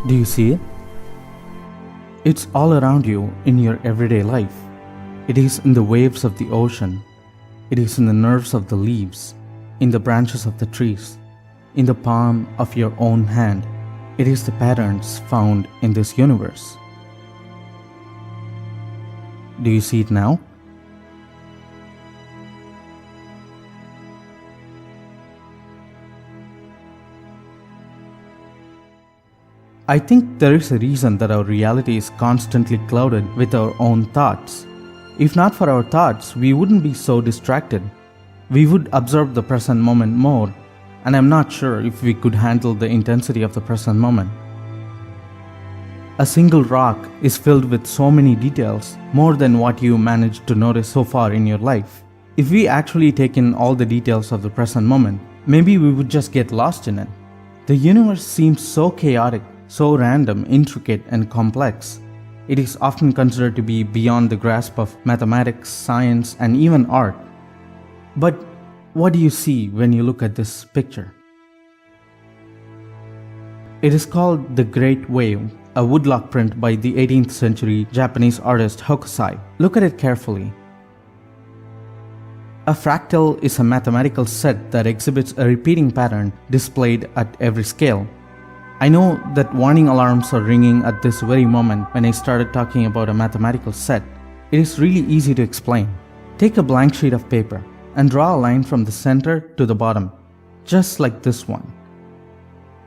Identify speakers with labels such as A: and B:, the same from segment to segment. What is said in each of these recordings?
A: Do you see it? It's all around you in your everyday life. It is in the waves of the ocean. It is in the nerves of the leaves, in the branches of the trees, in the palm of your own hand. It is the patterns found in this universe. Do you see it now? I think there is a reason that our reality is constantly clouded with our own thoughts. If not for our thoughts, we wouldn't be so distracted. We would observe the present moment more, and I'm not sure if we could handle the intensity of the present moment. A single rock is filled with so many details, more than what you managed to notice so far in your life. If we actually take in all the details of the present moment, maybe we would just get lost in it. The universe seems so chaotic, so random, intricate, and complex. It is often considered to be beyond the grasp of mathematics, science, and even art. But what do you see when you look at this picture? It is called The Great Wave, a woodblock print by the 18th century Japanese artist Hokusai. Look at it carefully. A fractal is a mathematical set that exhibits a repeating pattern displayed at every scale. I know that warning alarms are ringing at this very moment when I started talking about a mathematical set. It is really easy to explain. Take a blank sheet of paper and draw a line from the center to the bottom, just like this one.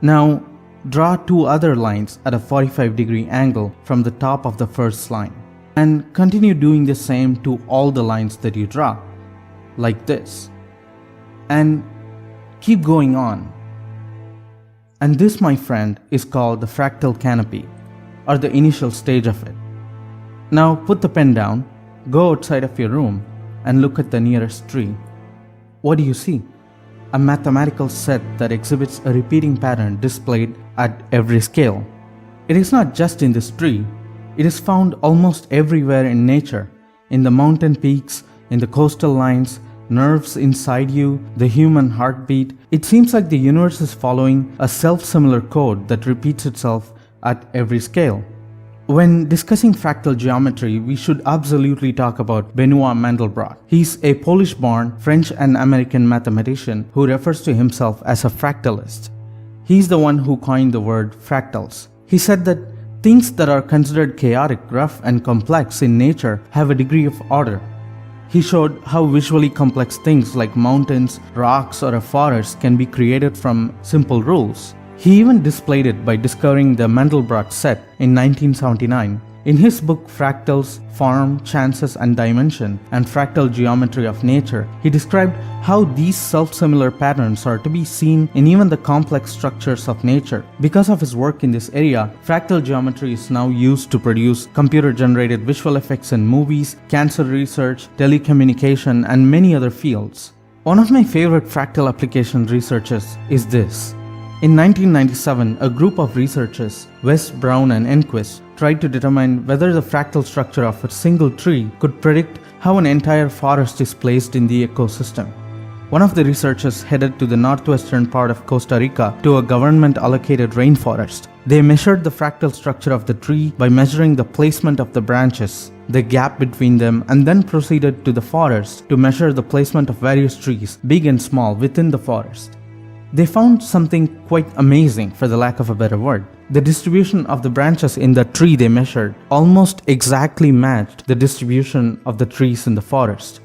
A: Now, draw two other lines at a 45-degree angle from the top of the first line, and continue doing the same to all the lines that you draw, like this. And keep going on. And this, my friend, is called the fractal canopy, or the initial stage of it. Now put the pen down, go outside of your room, and look at the nearest tree. What do you see? A mathematical set that exhibits a repeating pattern displayed at every scale. It is not just in this tree. It is found almost everywhere in nature, in the mountain peaks, in the coastal lines, nerves inside you, the human heartbeat. It seems like the universe is following a self-similar code that repeats itself at every scale. When discussing fractal geometry, we should absolutely talk about Benoit Mandelbrot. He's a Polish-born French and American mathematician who refers to himself as a fractalist. He's the one who coined the word fractals. He said that things that are considered chaotic, rough, and complex in nature have a degree of order. He showed how visually complex things like mountains, rocks, or a forest can be created from simple rules. He even displayed it by discovering the Mandelbrot set in 1979. In his book Fractals, Form, Chances and Dimension, and Fractal Geometry of Nature, he described how these self-similar patterns are to be seen in even the complex structures of nature. Because of his work in this area, fractal geometry is now used to produce computer-generated visual effects in movies, cancer research, telecommunication, and many other fields. One of my favorite fractal application researches is this. In 1997, a group of researchers, West, Brown, and Enquist, tried to determine whether the fractal structure of a single tree could predict how an entire forest is placed in the ecosystem. One of the researchers headed to the northwestern part of Costa Rica to a government-allocated rainforest. They measured the fractal structure of the tree by measuring the placement of the branches, the gap between them, and then proceeded to the forest to measure the placement of various trees, big and small, within the forest. They found something quite amazing, for the lack of a better word. The distribution of the branches in the tree they measured almost exactly matched the distribution of the trees in the forest.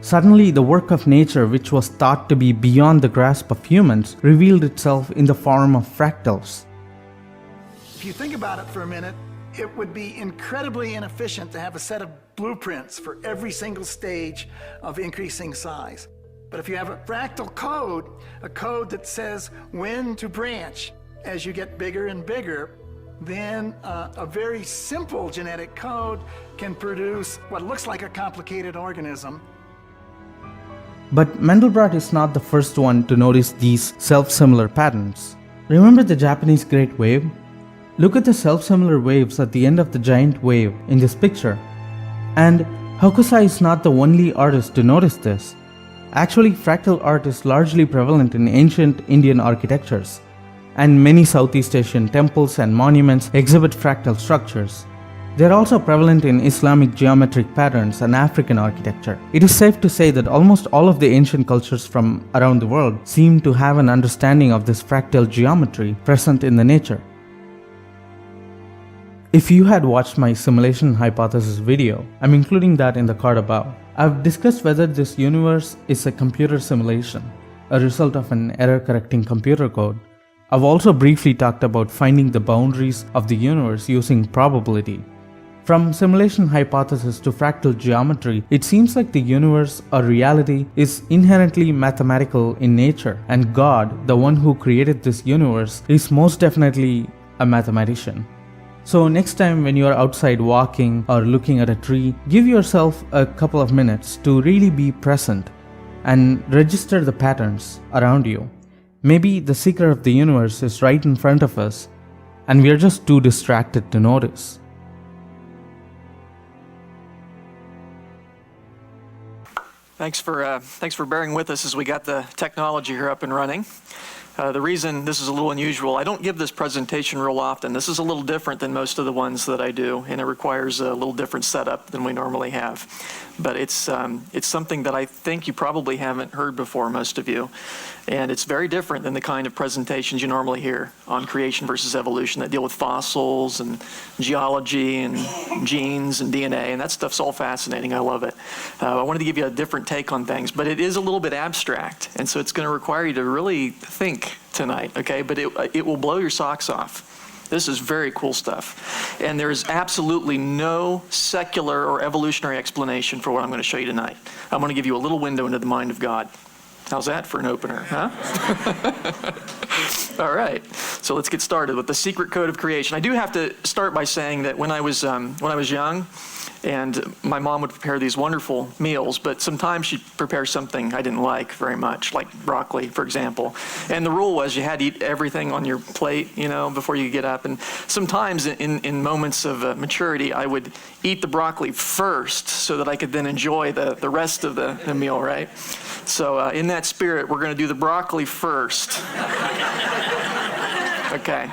A: Suddenly, the work of nature, which was thought to be beyond the grasp of humans, revealed itself in the form of fractals.
B: If you think about it for a minute, it would be incredibly inefficient to have a set of blueprints for every single stage of increasing size. But if you have a fractal code, a code that says when to branch as you get bigger and bigger, then a very simple genetic code can produce what looks like a complicated organism.
A: But Mandelbrot is not the first one to notice these self-similar patterns. Remember the Japanese Great Wave? Look at the self-similar waves at the end of the giant wave in this picture. And Hokusai is not the only artist to notice this. Actually, fractal art is largely prevalent in ancient Indian architectures. and many Southeast Asian temples and monuments exhibit fractal structures. They are also prevalent in Islamic geometric patterns and African architecture. It is safe to say that almost all of the ancient cultures from around the world seem to have an understanding of this fractal geometry present in the nature. If you had watched my simulation hypothesis video, I'm including that in the card above. I've discussed whether this universe is a computer simulation, a result of an error-correcting computer code. I've also briefly talked about finding the boundaries of the universe using probability. From simulation hypothesis to fractal geometry, it seems like the universe or reality is inherently mathematical in nature, and God, the one who created this universe, is most definitely a mathematician. So next time when you are outside walking or looking at a tree, give yourself a couple of minutes to really be present and register the patterns around you. Maybe the secret of the universe is right in front of us and we are just too distracted to notice.
C: Thanks for bearing with us as we got the technology here up and running. The reason this is a little unusual, I don't give this presentation real often. This is a little different than most of the ones that I do, and it requires a little different setup than we normally have. But it's something that I think you probably haven't heard before, most of you. And it's very different than the kind of presentations you normally hear on creation versus evolution that deal with fossils and geology and genes and DNA, and that stuff's all fascinating. I love it. I wanted to give you a different take on things, but it is a little bit abstract, and so it's going to require you to really think tonight, okay? But it will blow your socks off. This is very cool stuff. And there's absolutely no secular or evolutionary explanation for what I'm going to show you tonight. I'm going to give you a little window into the mind of God. How's that for an opener, huh? All right, so let's get started with the secret code of creation. I do have to start by saying that when I was young, and my mom would prepare these wonderful meals, but sometimes she'd prepare something I didn't like very much, like broccoli, for example. And the rule was you had to eat everything on your plate, before you get up. And sometimes in moments of maturity, I would eat the broccoli first so that I could then enjoy the rest of the meal, right? So in that spirit, we're going to do the broccoli first. Okay,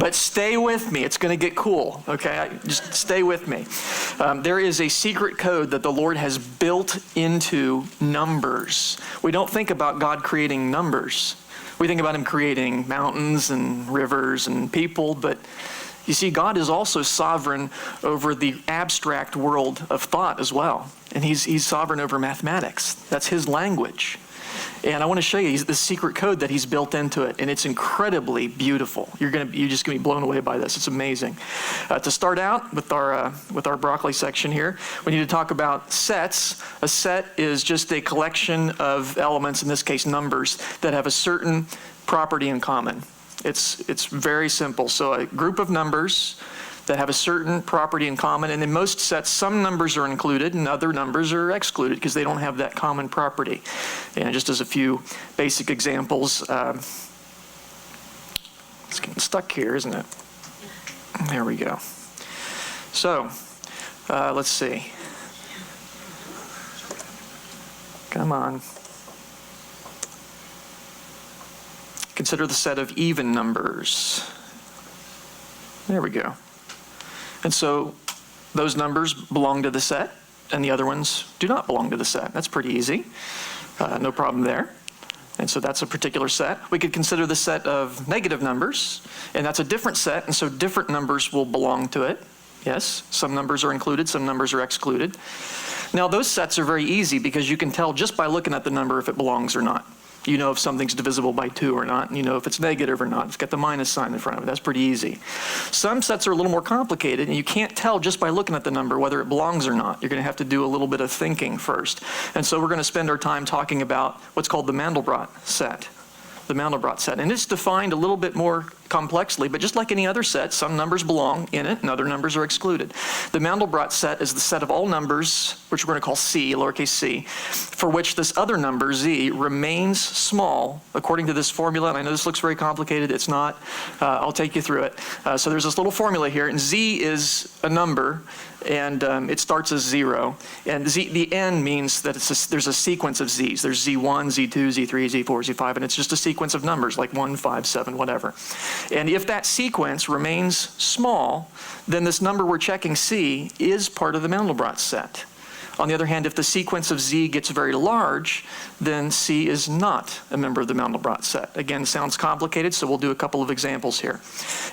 C: but stay with me. It's going to get cool, okay? Just stay with me. There is a secret code that the Lord has built into numbers. We don't think about God creating numbers. We think about Him creating mountains and rivers and people, but you see, God is also sovereign over the abstract world of thought as well. And He's sovereign over mathematics. That's His language. And I want to show you the secret code that He's built into it, and it's incredibly beautiful. You're just going to be blown away by this. It's amazing. To start out with our broccoli section here, we need to talk about sets. A set is just a collection of elements, in this case numbers, that have a certain property in common. It's very simple. So a group of numbers that have a certain property in common, and in most sets, some numbers are included and other numbers are excluded because they don't have that common property. And just as a few basic examples, it's getting stuck here, isn't it? There we go. So, let's see. Come on. Consider the set of even numbers. There we go. And so those numbers belong to the set, and the other ones do not belong to the set. That's pretty easy. No problem there. And so that's a particular set. We could consider the set of negative numbers, and that's a different set, and so different numbers will belong to it. Yes, some numbers are included, some numbers are excluded. Now those sets are very easy because you can tell just by looking at the number if it belongs or not. You know if something's divisible by 2 or not, and you know if it's negative or not. It's got the minus sign in front of it. That's pretty easy. Some sets are a little more complicated, and you can't tell just by looking at the number whether it belongs or not. You're going to have to do a little bit of thinking first. And so we're going to spend our time talking about what's called the Mandelbrot set. The Mandelbrot set. And it's defined a little bit more complexly, but just like any other set, some numbers belong in it and other numbers are excluded. The Mandelbrot set is the set of all numbers, which we're going to call C, lowercase c, for which this other number, Z, remains small according to this formula. And I know this looks very complicated. It's not. I'll take you through it. So there's this little formula here, and Z is a number, and it starts as 0. And the N means that there's a sequence of Z's. There's Z1, Z2, Z3, Z4, Z5, and it's just a sequence of numbers like 1, 5, 7, whatever. And if that sequence remains small, then this number we're checking, C, is part of the Mandelbrot set. On the other hand, if the sequence of Z gets very large, then C is not a member of the Mandelbrot set. Again, sounds complicated, so we'll do a couple of examples here.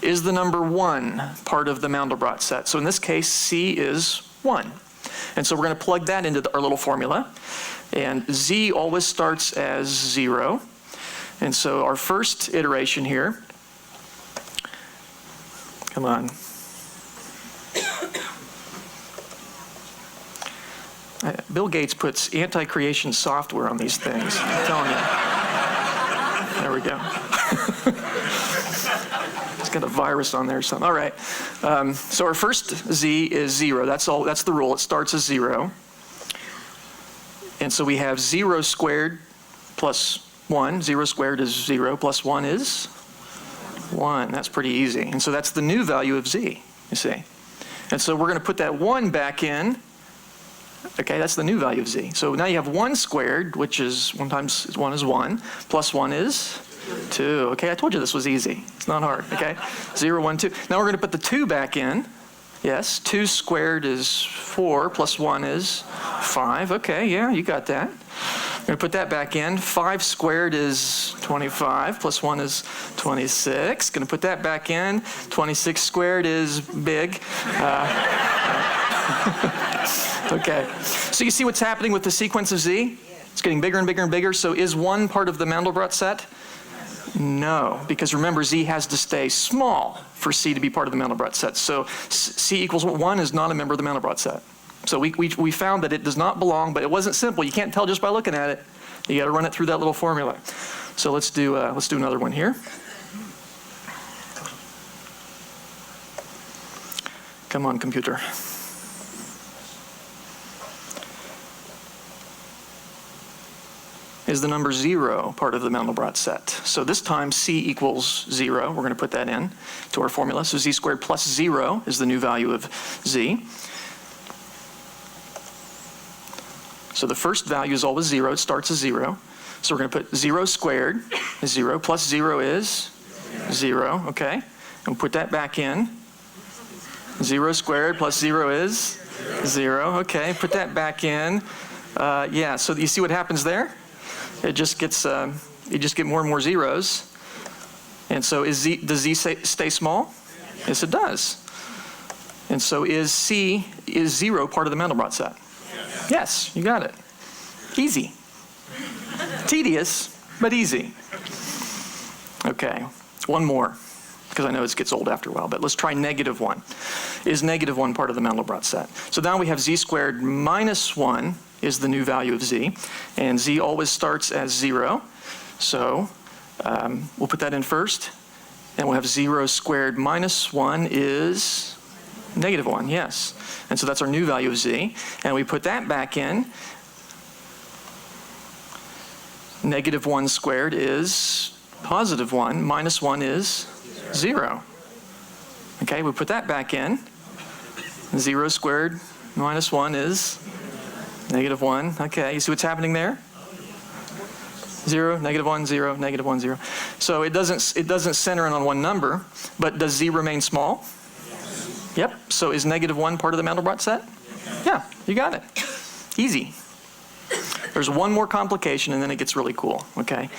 C: Is the number 1 part of the Mandelbrot set? So in this case, C is 1. And so we're going to plug that into our little formula. And Z always starts as 0. And so our first iteration here, come on. Bill Gates puts anti-creation software on these things. I'm telling you. There we go. It's got a virus on there or something. All right. So our first Z is 0. That's all. That's the rule. It starts as 0. And so we have 0 squared plus 1. 0 squared is 0 plus 1 is 1. That's pretty easy. And so that's the new value of Z, you see. And so we're going to put that 1 back in. Okay, that's the new value of Z. So now you have 1 squared, which is 1 times 1 is 1, plus 1 is 2. Okay, I told you this was easy. It's not hard, okay? 0, 1, 2. Now we're going to put the 2 back in. Yes, 2 squared is 4, plus 1 is 5. Okay, yeah, you got that. We're going to put that back in. 5 squared is 25, plus 1 is 26. Going to put that back in. 26 squared is big. Okay, so you see what's happening with the sequence of Z? It's getting bigger and bigger and bigger. So is 1 part of the Mandelbrot set? No, because remember, Z has to stay small for C to be part of the Mandelbrot set. So C equals 1 is not a member of the Mandelbrot set. So we found that it does not belong, but it wasn't simple. You can't tell just by looking at it. You got to run it through that little formula. So let's do another one here. Come on, computer. Is the number 0 part of the Mandelbrot set? So this time C equals 0. We're going to put that in to our formula. So Z squared plus 0 is the new value of Z. So the first value is always 0. It starts as 0. So we're going to put 0 squared is 0 plus 0 is 0. Okay. And we'll put that back in. 0 squared plus 0 is 0. Okay. Put that back in. Yeah. So you see what happens there? It just gets, you just get more and more zeros. And so does Z stay small? Yes, it does. And so is 0 part of the Mandelbrot set? Yes, you got it. Easy. Tedious, but easy. Okay, one more, because I know it gets old after a while, but let's try -1. Is -1 part of the Mandelbrot set? So now we have Z squared minus 1 is the new value of Z, and Z always starts as 0. So we'll put that in first, and we'll have 0 squared minus 1 is -1, yes. And so that's our new value of Z, and we put that back in. -1 squared is +1, minus 1 is 0. Okay, we put that back in. 0 squared minus 1 is -1. Okay, you see what's happening there? 0, -1, 0, -1, 0. So it doesn't center in on one number, but does Z remain small? Yep. So is -1 part of the Mandelbrot set? Yeah, you got it. Easy. There's one more complication, and then it gets really cool. Okay,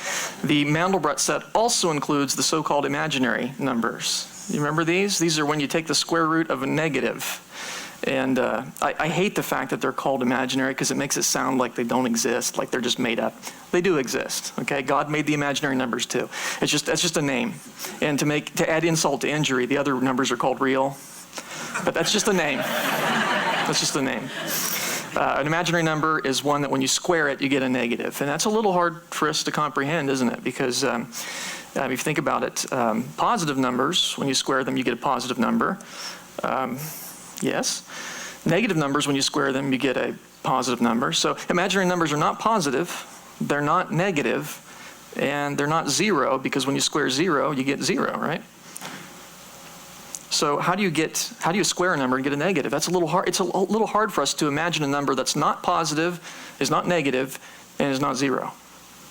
C: the Mandelbrot set also includes the so-called imaginary numbers. You remember these? These are when you take the square root of a negative. And I hate the fact that they're called imaginary because it makes it sound like they don't exist, like they're just made up. They do exist. Okay, God made the imaginary numbers too. That's just a name. And to add insult to injury, the other numbers are called real. But that's just a name. That's just a name. An imaginary number is one that when you square it, you get a negative. And that's a little hard for us to comprehend, isn't it? Because If you think about it, positive numbers, when you square them, you get a positive number. Yes. Negative numbers, when you square them, you get a positive number. So imaginary numbers are not positive, they're not negative, and they're not zero, because when you square zero, you get zero, right? So how do you square a number and get a negative? That's a little hard. It's a little hard for us to imagine a number that's not positive, is not negative, and is not zero.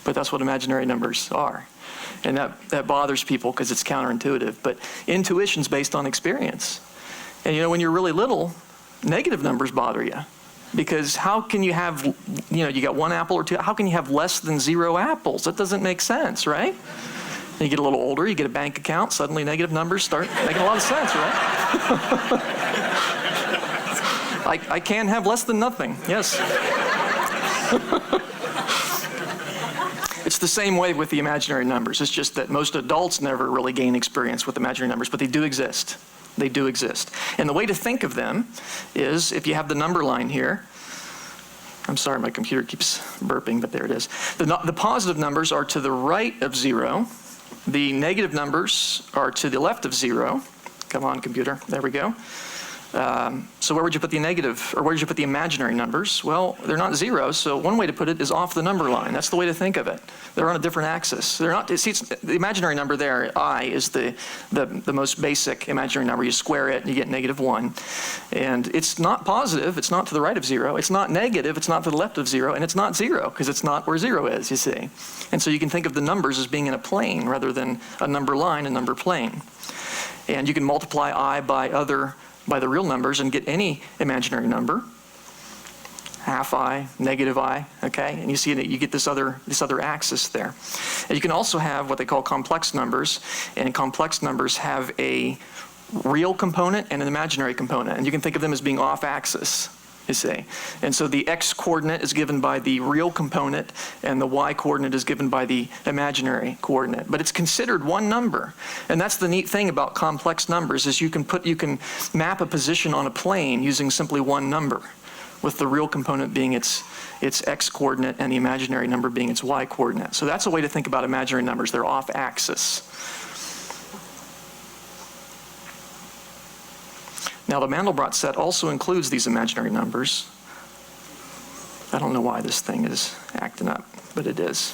C: But that's what imaginary numbers are. And that bothers people because it's counterintuitive. But intuition's based on experience. And when you're really little, negative numbers bother you. Because how can you have, you got one apple or two, how can you have less than 0 apples? That doesn't make sense, right? You get a little older, you get a bank account, suddenly negative numbers start making a lot of sense, right? I can have less than nothing, yes. It's the same way with the imaginary numbers. It's just that most adults never really gain experience with imaginary numbers, but they do exist. They do exist. And the way to think of them is, if you have the number line here, I'm sorry, my computer keeps burping, but there it is. The positive numbers are to the right of 0. The negative numbers are to the left of 0. Come on, computer. There we go. So where would you put the negative, or where would you put the imaginary numbers? Well, they're not 0, so one way to put it is off the number line. That's the way to think of it. They're on a different axis. They're not. See, the imaginary number there, I, is the most basic imaginary number. You square it, and you get -1. And it's not positive. It's not to the right of 0. It's not negative. It's not to the left of 0. And it's not 0, because it's not where 0 is, you see. And so you can think of the numbers as being in a plane rather than a number line, a number plane. And you can multiply I by the real numbers and get any imaginary number, half I, negative I, okay? And you see that you get this other axis there. And you can also have what they call complex numbers, and complex numbers have a real component and an imaginary component, and you can think of them as being off axis, you see. And so the x coordinate is given by the real component, and the y coordinate is given by the imaginary coordinate. But it's considered one number. And that's the neat thing about complex numbers, is you can map a position on a plane using simply one number, with the real component being its x coordinate and the imaginary number being its y coordinate. So that's a way to think about imaginary numbers. They're off axis. Now, the Mandelbrot set also includes these imaginary numbers. I don't know why this thing is acting up, but it is.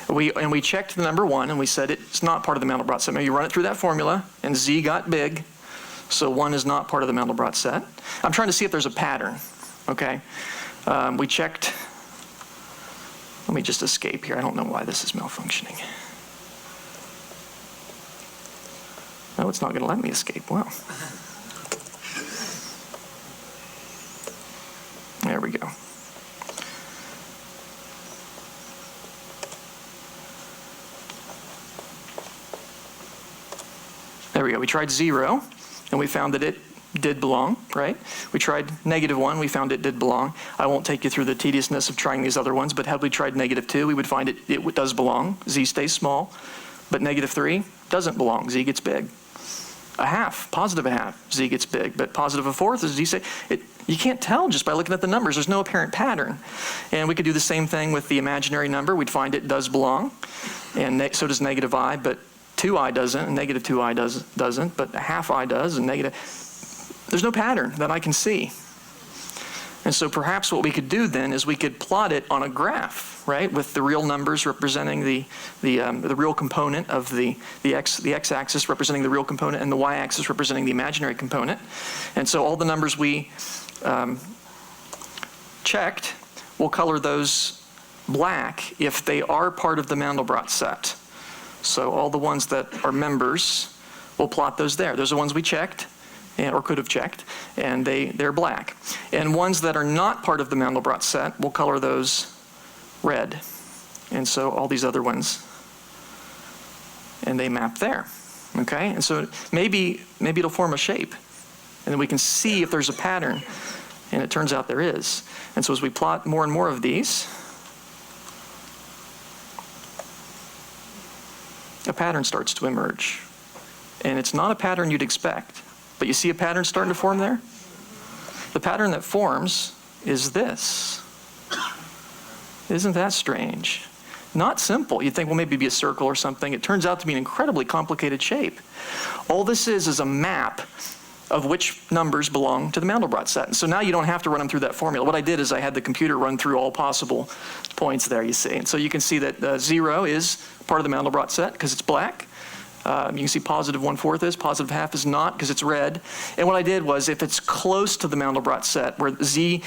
C: We checked the number 1, and we said it's not part of the Mandelbrot set. Now, you run it through that formula, and z got big, so 1 is not part of the Mandelbrot set. I'm trying to see if there's a pattern, okay? We checked. Let me just escape here. I don't know why this is malfunctioning. No, it's not going to let me escape. Well, there we go. There we go. We tried 0, and we found that it did belong, right? We tried -1, we found it did belong. I won't take you through the tediousness of trying these other ones, but had we tried -2, we would find it does belong. Z stays small, but -3 doesn't belong. Z gets big. A half, positive a half, z gets big, but positive a fourth, as you say, you can't tell just by looking at the numbers. There's no apparent pattern. And we could do the same thing with the imaginary number. We'd find it does belong, and so does -I, but 2I doesn't, and -2I doesn't, but a half I does, and negative. There's no pattern that I can see. And so perhaps what we could do then is we could plot it on a graph, right, with the real numbers representing the real component of the x-axis representing the real component, and the y-axis representing the imaginary component. And so all the numbers we checked, we'll color those black if they are part of the Mandelbrot set. So all the ones that are members, we'll plot those there. Those are the ones we checked, or could have checked, and they're black. And ones that are not part of the Mandelbrot set, we'll color those red. And so all these other ones, and they map there, okay? And so maybe it'll form a shape, and then we can see if there's a pattern, and it turns out there is. And so as we plot more and more of these, a pattern starts to emerge. And it's not a pattern you'd expect. But you see a pattern starting to form there? The pattern that forms is this. Isn't that strange? not simple. You'd think, well, maybe it'd be a circle or something. It turns out to be an incredibly complicated shape. All this is a map of which numbers belong to the Mandelbrot set. And so now you don't have to run them through that formula. What I did is I had the computer run through all possible points there, you see. And so you can see that 0 is part of the Mandelbrot set because it's black. You can see positive 1/4 is, positive half is not because it's red. And what I did was if it's close to the Mandelbrot set, where Z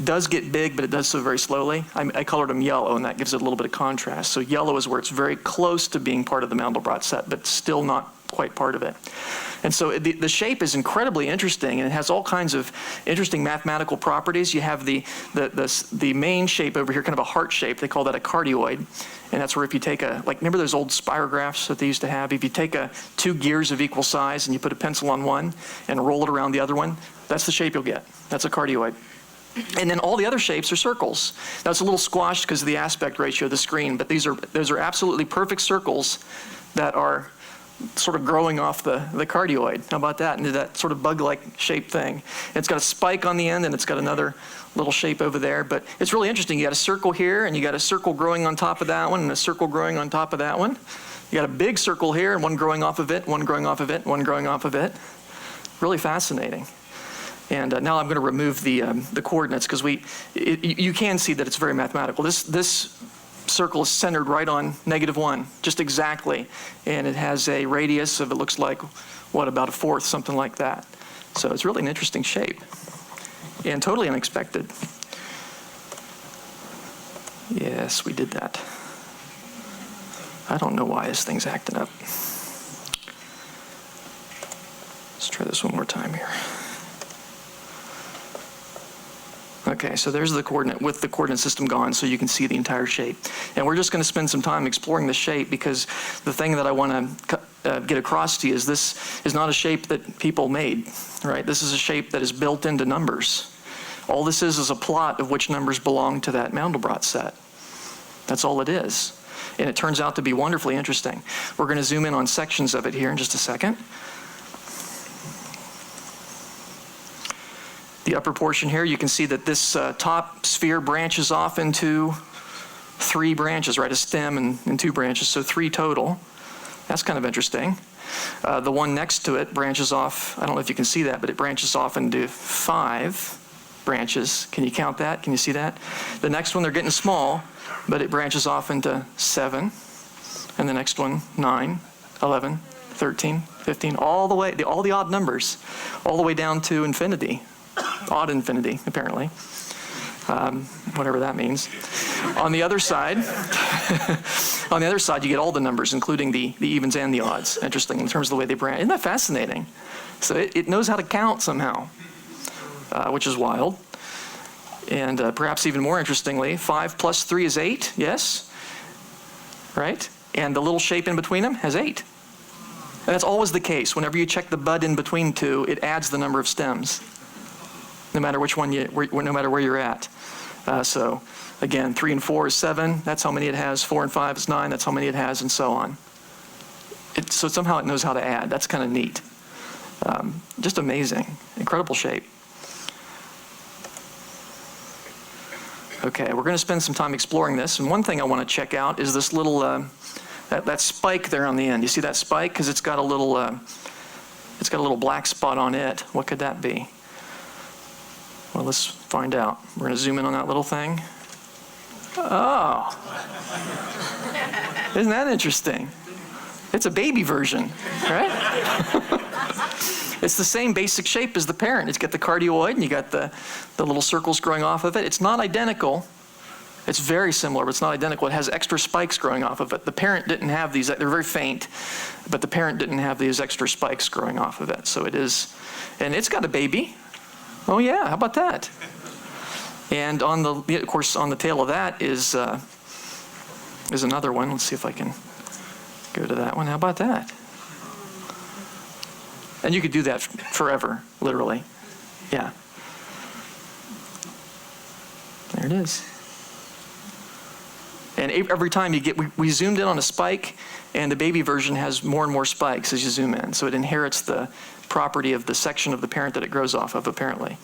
C: does get big, but it does so very slowly, I colored them yellow, and that gives it a little bit of contrast. So yellow is where it's very close to being part of the Mandelbrot set, but still not quite part of it. And so the shape is incredibly interesting, and it has all kinds of interesting mathematical properties. You have the main shape over here, kind of a heart shape. They call that a cardioid. And that's where if you take remember those old spirographs that they used to have? If you take two gears of equal size and you put a pencil on one and roll it around the other one, that's the shape you'll get. That's a cardioid. And then all the other shapes are circles. Now it's a little squashed because of the aspect ratio of the screen, but those are absolutely perfect circles that are sort of growing off the cardioid. How about that? Into that sort of bug-like shaped thing. It's got a spike on the end, and it's got another little shape over there. But it's really interesting. You got a circle here, and you got a circle growing on top of that one, and a circle growing on top of that one. You got a big circle here, and one growing off of it, one growing off of it, one growing off of it. Really fascinating. And now I'm going to remove the coordinates because you can see that it's very mathematical. This circle is centered right on -1, just exactly. And it has a radius of, it looks like, about 1/4, something like that. So it's really an interesting shape and totally unexpected. Yes, we did that. I don't know why this thing's acting up. Let's try this one more time here. Okay, so there's the coordinate with the coordinate system gone, so you can see the entire shape. And we're just going to spend some time exploring the shape because the thing that I want to get across to you is this is not a shape that people made, right? This is a shape that is built into numbers. All this is a plot of which numbers belong to that Mandelbrot set. That's all it is. And it turns out to be wonderfully interesting. We're going to zoom in on sections of it here in just a second. The upper portion here, you can see that this top sphere branches off into 3 branches, right? A stem and 2 branches, so 3 total. That's kind of interesting. The one next to it branches off, I don't know if you can see that, but it branches off into 5 branches. Can you count that? Can you see that? The next one, they're getting small, but it branches off into 7. And the next one, 9, 11, 13, 15, all the way, all the odd numbers, all the way down to infinity. Odd infinity, apparently. Whatever that means. On the other side, you get all the numbers, including the evens and the odds. Interesting in terms of the way they branch. Isn't that fascinating? So it knows how to count somehow, which is wild. And perhaps even more interestingly, 5 plus 3 is 8, yes? Right? And the little shape in between them has 8. And that's always the case. Whenever you check the bud in between 2, it adds the number of stems. No matter which one no matter where you're at. So again, 3 and 4 is 7. That's how many it has. 4 and 5 is 9. That's how many it has, and so on. So somehow it knows how to add. That's kind of neat. Just amazing. Incredible shape. Okay, we're going to spend some time exploring this. And one thing I want to check out is this little that spike there on the end. You see that spike? Because it's got a little black spot on it. What could that be? Well, let's find out. We're going to zoom in on that little thing. Oh. Isn't that interesting? It's a baby version, right? It's the same basic shape as the parent. It's got the cardioid, and you got the little circles growing off of it. It's not identical. It's very similar, but it's not identical. It has extra spikes growing off of it. The parent didn't have these. They're very faint, but the parent didn't have these extra spikes growing off of it. So it is, and it's got a baby. Oh yeah, how about that? And of course, on the tail of that is another one. Let's see if I can go to that one. How about that? And you could do that forever, literally. Yeah. There it is. And every time you get, we zoomed in on a spike, and the baby version has more and more spikes as you zoom in. So it inherits the property of the section of the parent that it grows off of, apparently.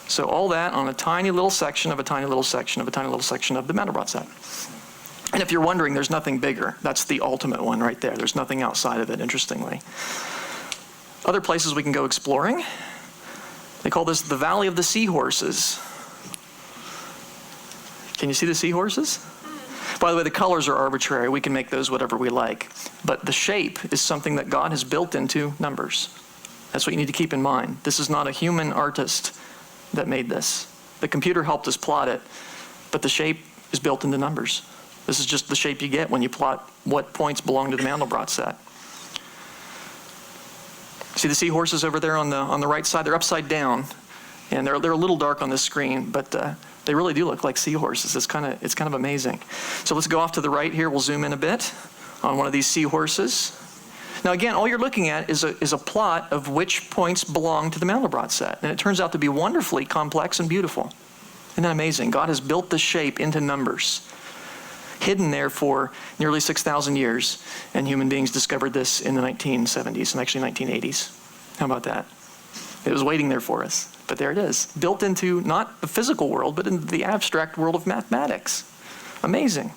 C: So all that on a tiny little section of a tiny little section of a tiny little section of the Mandelbrot set. And if you're wondering, there's nothing bigger. That's the ultimate one right there. There's nothing outside of it, interestingly. Other places we can go exploring. They call this the Valley of the Seahorses. Can you see the seahorses? By the way, the colors are arbitrary. We can make those whatever we like. But the shape is something that God has built into numbers. That's what you need to keep in mind. This is not a human artist that made this. The computer helped us plot it, but the shape is built into numbers. This is just the shape you get when you plot what points belong to the Mandelbrot set. See the seahorses over there on the right side? They're upside down, and they're a little dark on this screen, but they really do look like seahorses. It's kind of amazing. So let's go off to the right here. We'll zoom in a bit on one of these seahorses. Now again, all you're looking at is a plot of which points belong to the Mandelbrot set, and it turns out to be wonderfully complex and beautiful. Isn't that amazing? God has built the shape into numbers, hidden there for nearly 6,000 years, and human beings discovered this in the 1970s and actually 1980s. How about that? It was waiting there for us, but there it is, built into not the physical world, but into the abstract world of mathematics. Amazing.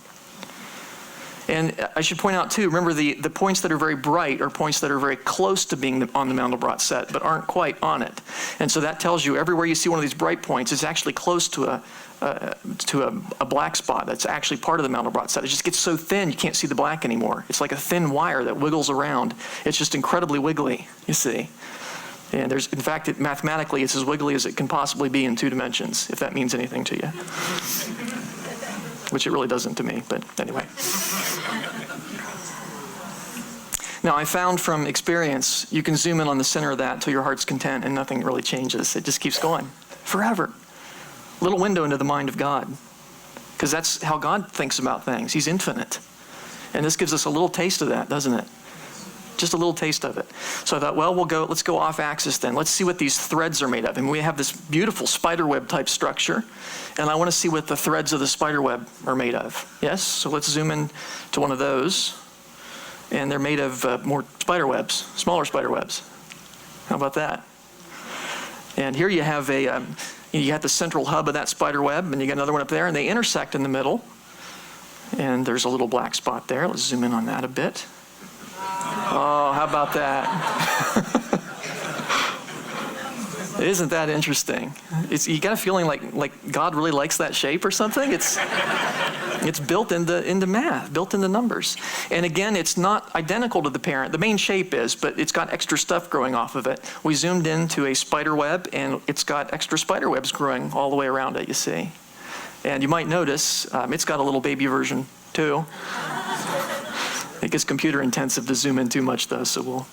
C: And I should point out too, remember the points that are very bright are points that are very close to being on the Mandelbrot set, but aren't quite on it. And so that tells you everywhere you see one of these bright points, it's actually close to a black spot that's actually part of the Mandelbrot set. It just gets so thin you can't see the black anymore. It's like a thin wire that wiggles around. It's just incredibly wiggly, you see. And in fact, mathematically, it's as wiggly as it can possibly be in 2 dimensions, if that means anything to you. Which it really doesn't to me, but anyway. Now, I found from experience, you can zoom in on the center of that till your heart's content and nothing really changes. It just keeps going forever. Little window into the mind of God, because that's how God thinks about things. He's infinite. And this gives us a little taste of that, doesn't it? Just a little taste of it. So I thought, well, let's go off axis then. Let's see what these threads are made of. And we have this beautiful spiderweb type structure, and I want to see what the threads of the spiderweb are made of. Yes? So let's zoom in to one of those. And they're made of more spiderwebs, smaller spiderwebs. How about that? And here you have you got the central hub of that spider web, and you got another one up there, and they intersect in the middle. And there's a little black spot there. Let's zoom in on that a bit. Oh, how about that? Isn't that interesting? You got a feeling like God really likes that shape or something? It's built into math, built into numbers. And again, it's not identical to the parent. The main shape is, but it's got extra stuff growing off of it. We zoomed into a spider web, and it's got extra spider webs growing all the way around it, you see. And you might notice it's got a little baby version too. It gets computer intensive to zoom in too much though, so we'll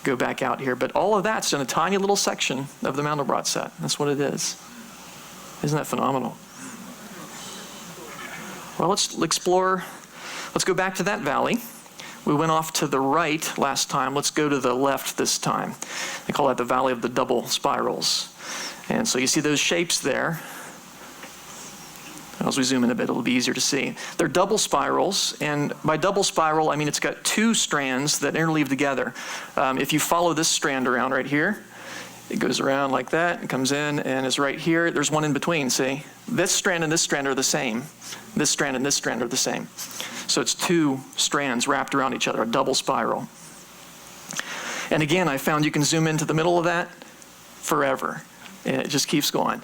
C: go back out here. But all of that's in a tiny little section of the Mandelbrot set. That's what it is. Isn't that phenomenal? Well, let's explore. Let's go back to that valley. We went off to the right last time. Let's go to the left this time. They call that the Valley of the Double Spirals. And so you see those shapes there. As we zoom in a bit, it'll be easier to see. They're double spirals, and by double spiral, I mean it's got 2 strands that interleave together. If you follow this strand around right here, it goes around like that, and comes in, and is right here. There's one in between, see? This strand and this strand are the same. This strand and this strand are the same. So it's 2 strands wrapped around each other, a double spiral. And again, I found you can zoom into the middle of that forever, and it just keeps going.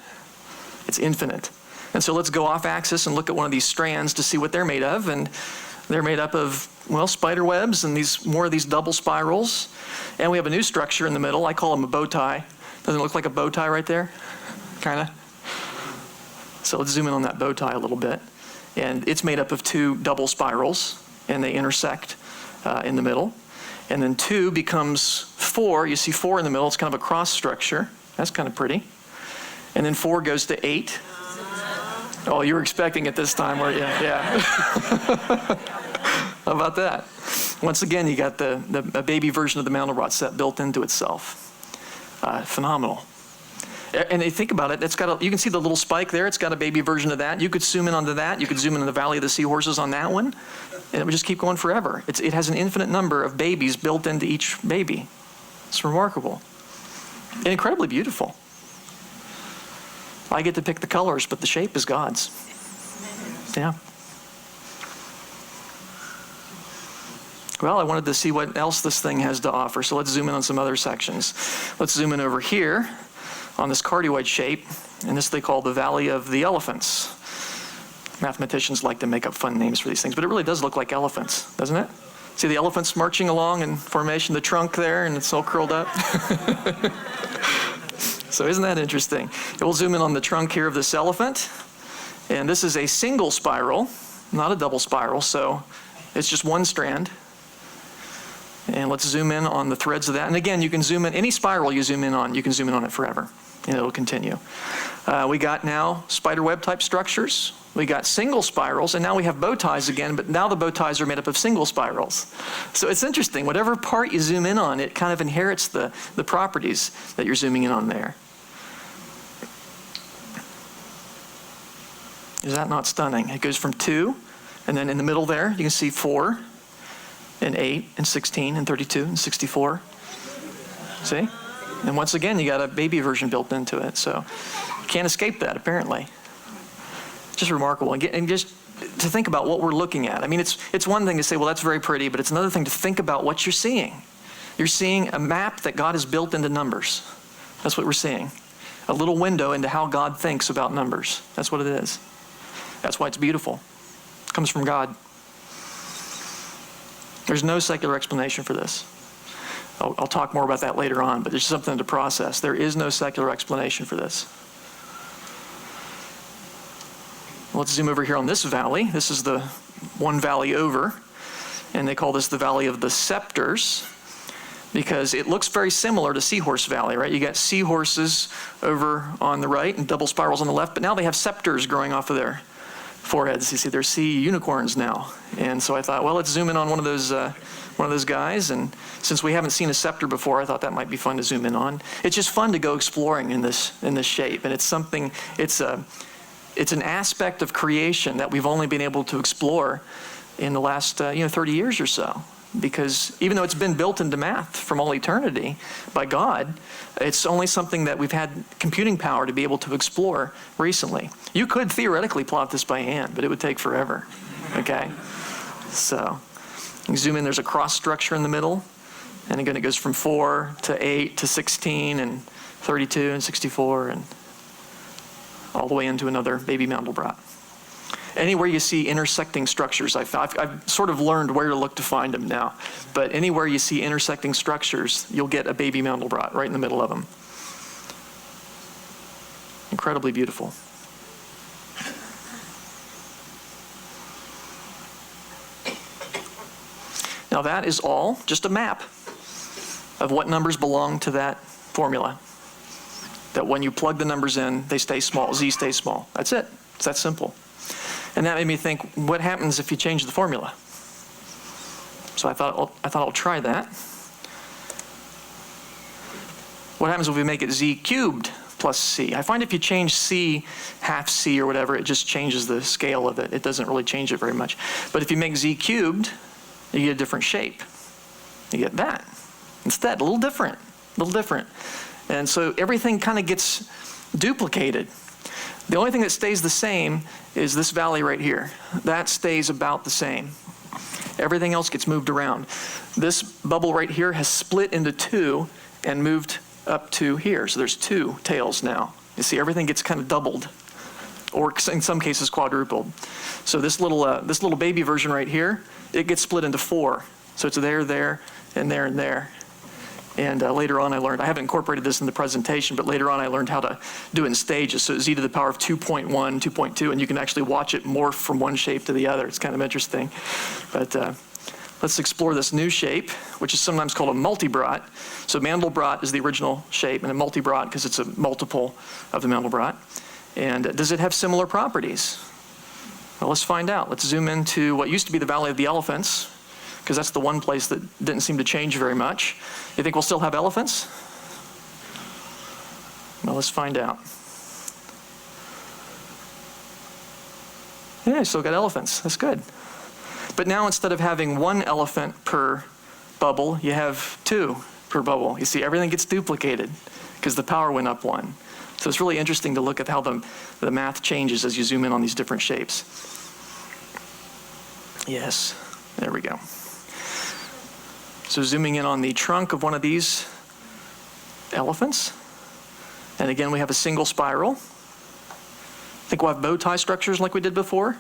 C: It's infinite. And so let's go off axis and look at one of these strands to see what they're made of. And they're made up of, well, spider webs and more of these double spirals. And we have a new structure in the middle. I call them a bow tie. Doesn't it look like a bow tie right there? Kind of. So let's zoom in on that bow tie a little bit. And it's made up of 2 double spirals, and they intersect in the middle. And then 2 becomes 4. You see 4 in the middle. It's kind of a cross structure. That's kind of pretty. And then 4 goes to 8. Oh, you were expecting it this time, weren't you? Yeah. How about that? Once again, you got a baby version of the Mandelbrot set built into itself. Phenomenal. And you think about it, you can see the little spike there. It's got a baby version of that. You could zoom in onto that. You could zoom in on the Valley of the Seahorses on that one. And it would just keep going forever. It has an infinite number of babies built into each baby. It's remarkable. And incredibly beautiful. I get to pick the colors, but the shape is God's. Yeah. Well, I wanted to see what else this thing has to offer, so let's zoom in on some other sections. Let's zoom in over here on this cardioid shape, and this they call the Valley of the Elephants. Mathematicians like to make up fun names for these things, but it really does look like elephants, doesn't it? See the elephants marching along in formation, the trunk there, and it's all curled up? So isn't that interesting? We'll zoom in on the trunk here of this elephant, and this is a single spiral, not a double spiral, so it's just one strand. And let's zoom in on the threads of that. And again, you can zoom in, any spiral you zoom in on, you can zoom in on it forever, and it'll continue. We got now spider web type structures. We got single spirals, and now we have bow ties again, but now the bow ties are made up of single spirals. So it's interesting, whatever part you zoom in on, it kind of inherits the properties that you're zooming in on there. Is that not stunning? It goes from 2, and then in the middle there, you can see 4, and 8, and 16, and 32, and 64. See? And once again, you got a baby version built into it, so you can't escape that, apparently. Just remarkable. And just to think about what we're looking at. I mean, it's one thing to say, well, that's very pretty, but it's another thing to think about what you're seeing. You're seeing a map that God has built into numbers. That's what we're seeing. A little window into how God thinks about numbers. That's what it is. That's why it's beautiful. It comes from God. There's no secular explanation for this. I'll talk more about that later on, but there's something to process. There is no secular explanation for this. Let's zoom over here on this valley. This is the one valley over, and they call this the Valley of the Scepters because it looks very similar to Seahorse Valley, right? You got seahorses over on the right and double spirals on the left, but now they have scepters growing off of their foreheads. You see, they're sea unicorns now. And so I thought, well, let's zoom in on one of those guys. And since we haven't seen a scepter before, I thought that might be fun to zoom in on. It's just fun to go exploring in this shape, and it's an aspect of creation that we've only been able to explore in the last 30 years or so. Because even though it's been built into math from all eternity by God, it's only something that we've had computing power to be able to explore recently. You could theoretically plot this by hand, but it would take forever. Okay? So, you can zoom in, there's a cross structure in the middle, and again it goes from 4 to 8 to 16 and 32 and 64 and all the way into another baby Mandelbrot. Anywhere you see intersecting structures, I've sort of learned where to look to find them now. But anywhere you see intersecting structures, you'll get a baby Mandelbrot right in the middle of them. Incredibly beautiful. Now that is all just a map of what numbers belong to that formula. That when you plug the numbers in, they stay small, z stays small. That's it. It's that simple. And that made me think, what happens if you change the formula? So I thought I'll try that. What happens if we make it z cubed plus c? I find if you change c, half c or whatever, it just changes the scale of it. It doesn't really change it very much. But if you make z cubed, you get a different shape. You get that. Instead, a little different. And so everything kind of gets duplicated. The only thing that stays the same is this valley right here. That stays about the same. Everything else gets moved around. This bubble right here has split into 2 and moved up to here. So there's 2 tails now. You see, everything gets kind of doubled, or in some cases quadrupled. So this little baby version right here, it gets split into 4. So it's there, and there, and there. And later on I learned, I haven't incorporated this in the presentation, but later on I learned how to do it in stages. So z to the power of 2.1, 2.2, and you can actually watch it morph from one shape to the other. It's kind of interesting. But let's explore this new shape, which is sometimes called a multibrot. So Mandelbrot is the original shape, and a multibrot because it's a multiple of the Mandelbrot. And does it have similar properties? Well, let's find out. Let's zoom into what used to be the Valley of the Elephants, because that's the one place that didn't seem to change very much. You think we'll still have elephants? Well, let's find out. Yeah, you still got elephants. That's good. But now instead of having 1 elephant per bubble, you have 2 per bubble. You see, everything gets duplicated because the power went up 1. So it's really interesting to look at how the math changes as you zoom in on these different shapes. Yes, there we go. So zooming in on the trunk of one of these elephants. And again, we have a single spiral. I think we'll have bow tie structures like we did before.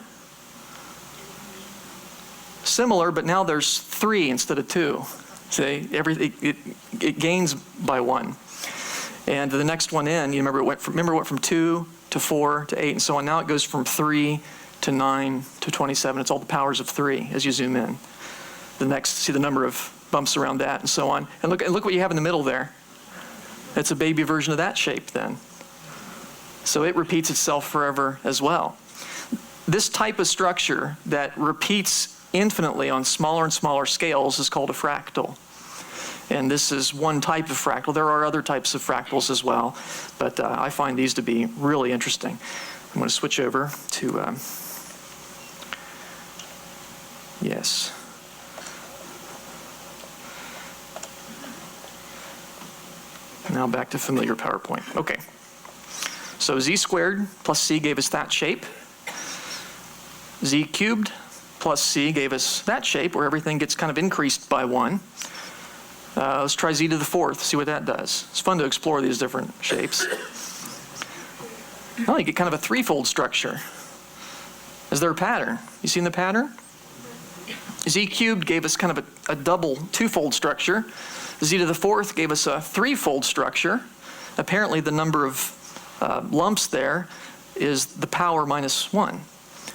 C: Similar, but now there's 3 instead of 2. See, it gains by 1. And the next one in, you remember it went from 2 to 4 to 8 and so on. Now it goes from 3 to 9 to 27. It's all the powers of 3 as you zoom in. The next, see the number of bumps around that and so on. And look what you have in the middle there. It's a baby version of that shape then. So it repeats itself forever as well. This type of structure that repeats infinitely on smaller and smaller scales is called a fractal. And this is one type of fractal. There are other types of fractals as well, but I find these to be really interesting. I'm going to switch over to, yes. Now back to familiar PowerPoint. Okay. So z squared plus c gave us that shape. Z cubed plus c gave us that shape where everything gets kind of increased by 1. Let's try z to the 4th, see what that does. It's fun to explore these different shapes. Well, you get kind of a 3-fold structure. Is there a pattern? You seen the pattern? Z cubed gave us kind of a double 2-fold structure. Z to the 4th gave us a 3-fold structure. Apparently the number of lumps there is the power minus 1.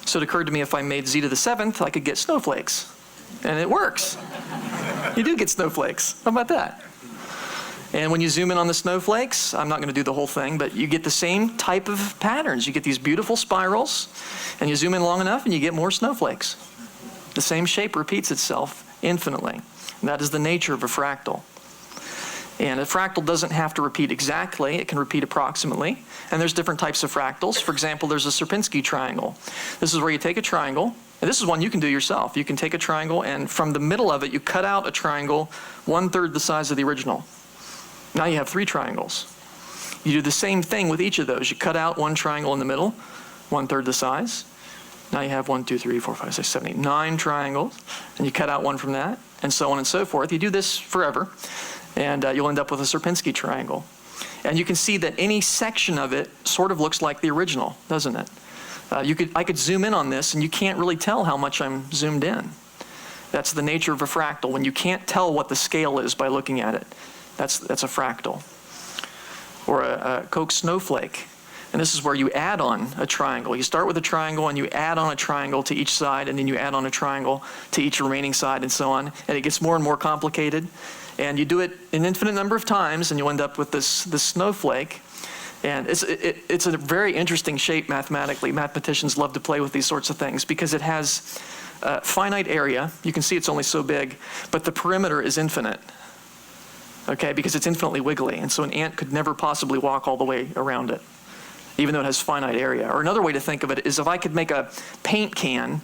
C: So it occurred to me if I made z to the 7th, I could get snowflakes. And it works. You do get snowflakes. How about that? And when you zoom in on the snowflakes, I'm not going to do the whole thing, but you get the same type of patterns. You get these beautiful spirals, and you zoom in long enough and you get more snowflakes. The same shape repeats itself infinitely. And that is the nature of a fractal. And a fractal doesn't have to repeat exactly, it can repeat approximately. And there's different types of fractals. For example, there's a Sierpinski triangle. This is where you take a triangle, and this is one you can do yourself. You can take a triangle, and from the middle of it, you cut out a triangle 1/3 the size of the original. Now you have 3 triangles. You do the same thing with each of those. You cut out one triangle in the middle, 1/3 the size. Now you have 1, 2, 3, 4, 5, 6, 7, 8, 9 triangles, and you cut out one from that, and so on and so forth. You do this forever. And you'll end up with a Sierpinski triangle. And you can see that any section of it sort of looks like the original, doesn't it? I could zoom in on this, and you can't really tell how much I'm zoomed in. That's the nature of a fractal. When you can't tell what the scale is by looking at it, that's a fractal. Or a Koch snowflake. And this is where you add on a triangle. You start with a triangle, and you add on a triangle to each side, and then you add on a triangle to each remaining side, and so on. And it gets more and more complicated. And you do it an infinite number of times, and you end up with this snowflake. And it's a very interesting shape mathematically. Mathematicians love to play with these sorts of things because it has finite area. You can see it's only so big, but the perimeter is infinite. Okay, because it's infinitely wiggly, and so an ant could never possibly walk all the way around it, even though it has finite area. Or another way to think of it is if I could make a paint can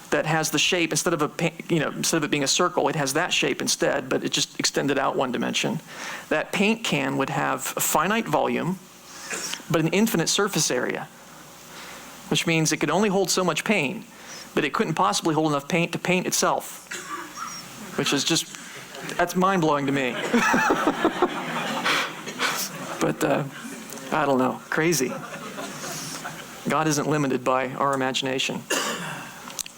C: that has the shape, instead of it being a circle, it has that shape instead, but it just extended out 1 dimension. That paint can would have a finite volume, but an infinite surface area, which means it could only hold so much paint, but it couldn't possibly hold enough paint to paint itself, which is just, that's mind-blowing to me. But I don't know, crazy. God isn't limited by our imagination.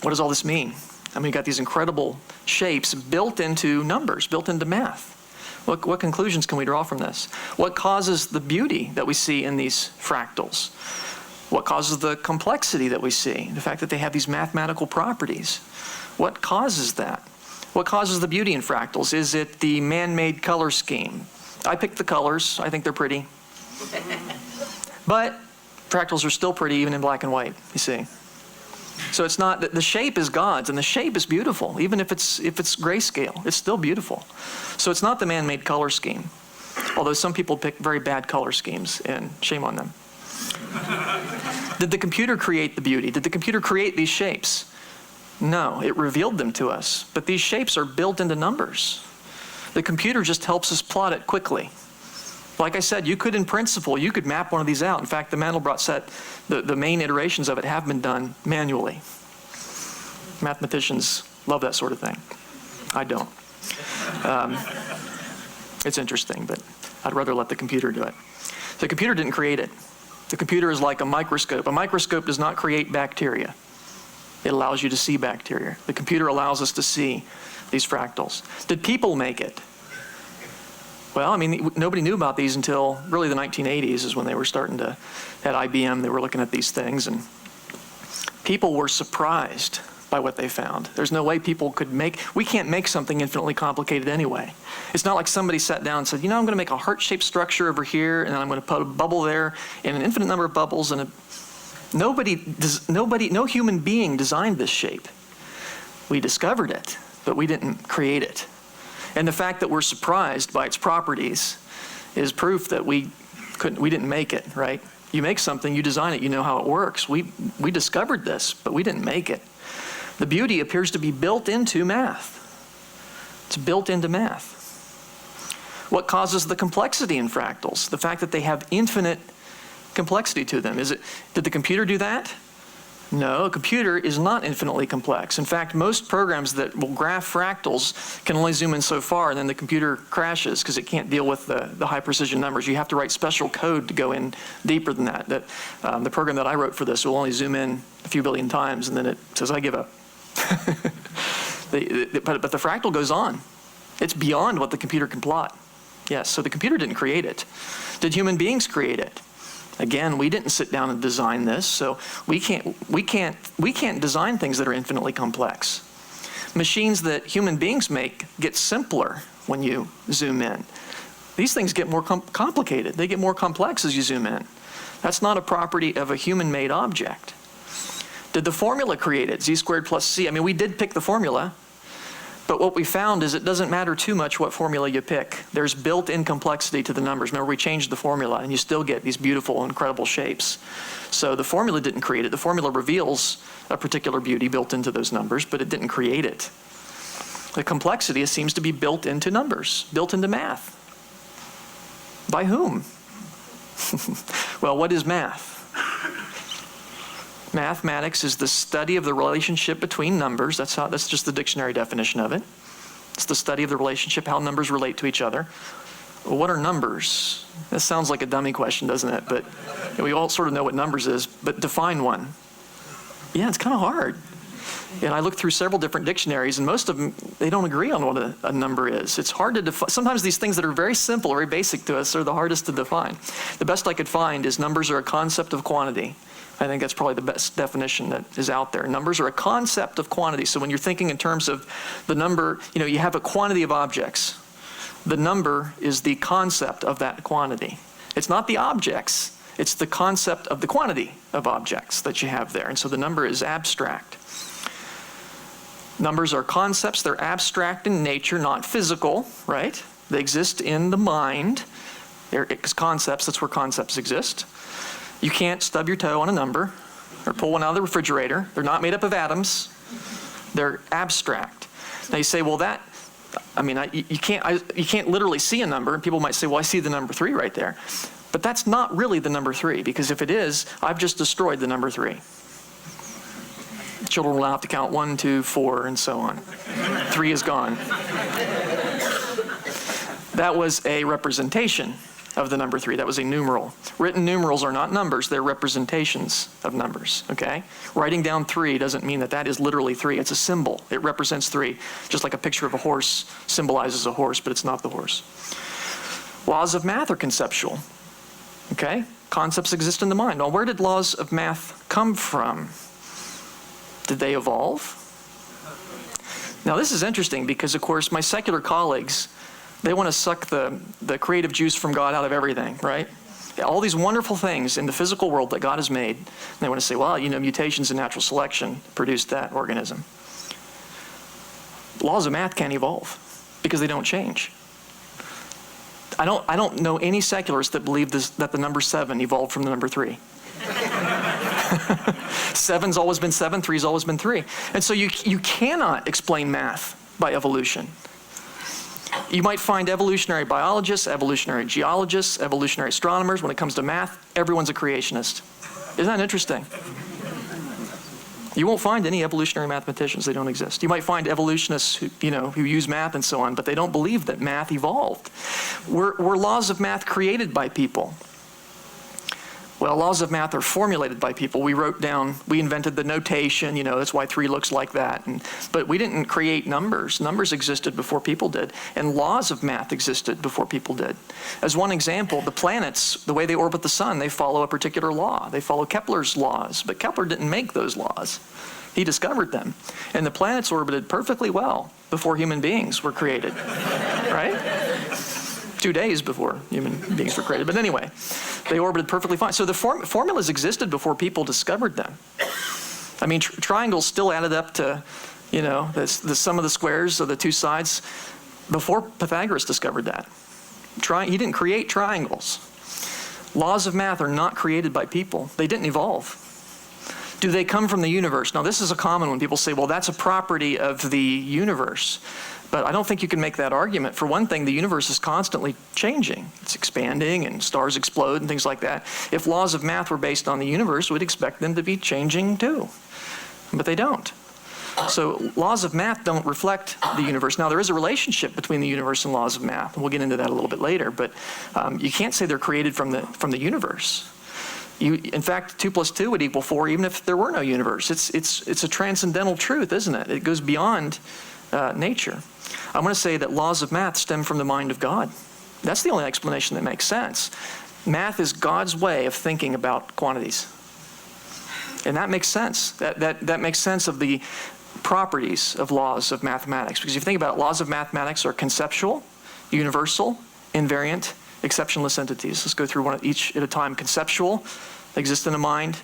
C: What does all this mean? I mean, you got these incredible shapes built into numbers, built into math. What conclusions can we draw from this? What causes the beauty that we see in these fractals? What causes the complexity that we see? The fact that they have these mathematical properties. What causes that? What causes the beauty in fractals? Is it the man-made color scheme? I picked the colors. I think they're pretty. But fractals are still pretty even in black and white, you see. So it's not, the shape is God's, and the shape is beautiful. Even if it's grayscale, it's still beautiful. So it's not the man-made color scheme. Although some people pick very bad color schemes, and shame on them. Did the computer create the beauty? Did the computer create these shapes? No, it revealed them to us. But these shapes are built into numbers. The computer just helps us plot it quickly. Like I said, you could, in principle, you could map one of these out. In fact, the Mandelbrot set, the main iterations of it have been done manually. Mathematicians love that sort of thing. I don't. It's interesting, but I'd rather let the computer do it. The computer didn't create it. The computer is like a microscope. A microscope does not create bacteria. It allows you to see bacteria. The computer allows us to see these fractals. Did people make it? Well, I mean, nobody knew about these until really the 1980s is when they were starting to, at IBM, they were looking at these things, and people were surprised by what they found. There's no way people could we can't make something infinitely complicated anyway. It's not like somebody sat down and said, you know, I'm going to make a heart-shaped structure over here, and then I'm going to put a bubble there, and an infinite number of bubbles, and no human being designed this shape. We discovered it, but we didn't create it. And the fact that we're surprised by its properties is proof that we didn't make it, right? You make something, you design it, you know how it works. We discovered this, but we didn't make it. The beauty appears to be built into math. It's built into math. What causes the complexity in fractals? The fact that they have infinite complexity to them. Did the computer do that? No, a computer is not infinitely complex. In fact, most programs that will graph fractals can only zoom in so far, and then the computer crashes because it can't deal with the high precision numbers. You have to write special code to go in deeper than that. The program that I wrote for this will only zoom in a few billion times, and then it says, I give up. But the fractal goes on. It's beyond what the computer can plot. Yes, so the computer didn't create it. Did human beings create it? Again, we didn't sit down and design this, so we can't design things that are infinitely complex. Machines that human beings make get simpler when you zoom in. These things get more complicated. They get more complex as you zoom in. That's not a property of a human-made object. Did the formula create it? Z squared plus C. I mean, we did pick the formula, but what we found is it doesn't matter too much what formula you pick. There's built-in complexity to the numbers. Remember, we changed the formula, and you still get these beautiful, incredible shapes. So the formula didn't create it. The formula reveals a particular beauty built into those numbers, but it didn't create it. The complexity seems to be built into numbers, built into math. By whom? Well, what is math? Mathematics is the study of the relationship between numbers. That's just the dictionary definition of it. It's the study of the relationship, how numbers relate to each other. Well, what are numbers? That sounds like a dummy question, doesn't it? But we all sort of know what numbers is, but define one. Yeah, it's kind of hard. And I looked through several different dictionaries, and most of them, they don't agree on what a number is. It's hard to define. Sometimes these things that are very simple, very basic to us, are the hardest to define. The best I could find is numbers are a concept of quantity. I think that's probably the best definition that is out there. Numbers are a concept of quantity. So when you're thinking in terms of the number, you have a quantity of objects. The number is the concept of that quantity. It's not the objects. It's the concept of the quantity of objects that you have there. And so the number is abstract. Numbers are concepts. They're abstract in nature, not physical, right? They exist in the mind. They're concepts. That's where concepts exist. You can't stub your toe on a number or pull one out of the refrigerator. They're not made up of atoms. They're abstract. Now you say, well, you can't literally see a number. And people might say, well, I see the number 3 right there. But that's not really the number 3, because if it is, I've just destroyed the number 3. Children will now have to count 1, 2, 4, and so on. 3 is gone. That was a representation of the number 3. That was a numeral. Written numerals are not numbers. They're representations of numbers, okay? Writing down 3 doesn't mean that is literally 3. It's a symbol. It represents 3. Just like a picture of a horse symbolizes a horse, but it's not the horse. Laws of math are conceptual, okay? Concepts exist in the mind. Now, where did laws of math come from? Did they evolve? Now, this is interesting because, of course, my secular colleagues, they want to suck the creative juice from God out of everything, right? All these wonderful things in the physical world that God has made, and they want to say, well, mutations in natural selection produced that organism. Laws of math can't evolve because they don't change. I don't know any secularists that believe that the number 7 evolved from the number 3. 7's always been 7, 3's always been 3. And so you cannot explain math by evolution. You might find evolutionary biologists, evolutionary geologists, evolutionary astronomers. When it comes to math, everyone's a creationist. Isn't that interesting? You won't find any evolutionary mathematicians. They don't exist. You might find evolutionists who use math and so on, but they don't believe that math evolved. Were laws of math created by people? Well, laws of math are formulated by people. We invented the notation, that's why 3 looks like that. But we didn't create numbers. Numbers existed before people did. And laws of math existed before people did. As one example, the planets, the way they orbit the sun, they follow a particular law. They follow Kepler's laws. But Kepler didn't make those laws. He discovered them. And the planets orbited perfectly well before human beings were created, right? 2 days before human beings were created. But anyway, they orbited perfectly fine. So the formulas existed before people discovered them. I mean, triangles still added up to, the sum of the squares of the 2 sides before Pythagoras discovered that. He didn't create triangles. Laws of math are not created by people. They didn't evolve. Do they come from the universe? Now, this is a common one. People say, well, that's a property of the universe. But I don't think you can make that argument. For one thing, the universe is constantly changing. It's expanding and stars explode and things like that. If laws of math were based on the universe, we'd expect them to be changing too. But they don't. So laws of math don't reflect the universe. Now, there is a relationship between the universe and laws of math, and we'll get into that a little bit later. But you can't say they're created from the universe. In fact, 2 + 2 would equal 4 even if there were no universe. It's a transcendental truth, isn't it? It goes beyond nature. I'm going to say that laws of math stem from the mind of God. That's the only explanation that makes sense. Math is God's way of thinking about quantities. And that makes sense. That makes sense of the properties of laws of mathematics. Because if you think about it, laws of mathematics are conceptual, universal, invariant, exceptionless entities. Let's go through one each at a time. Conceptual, they exist in the mind.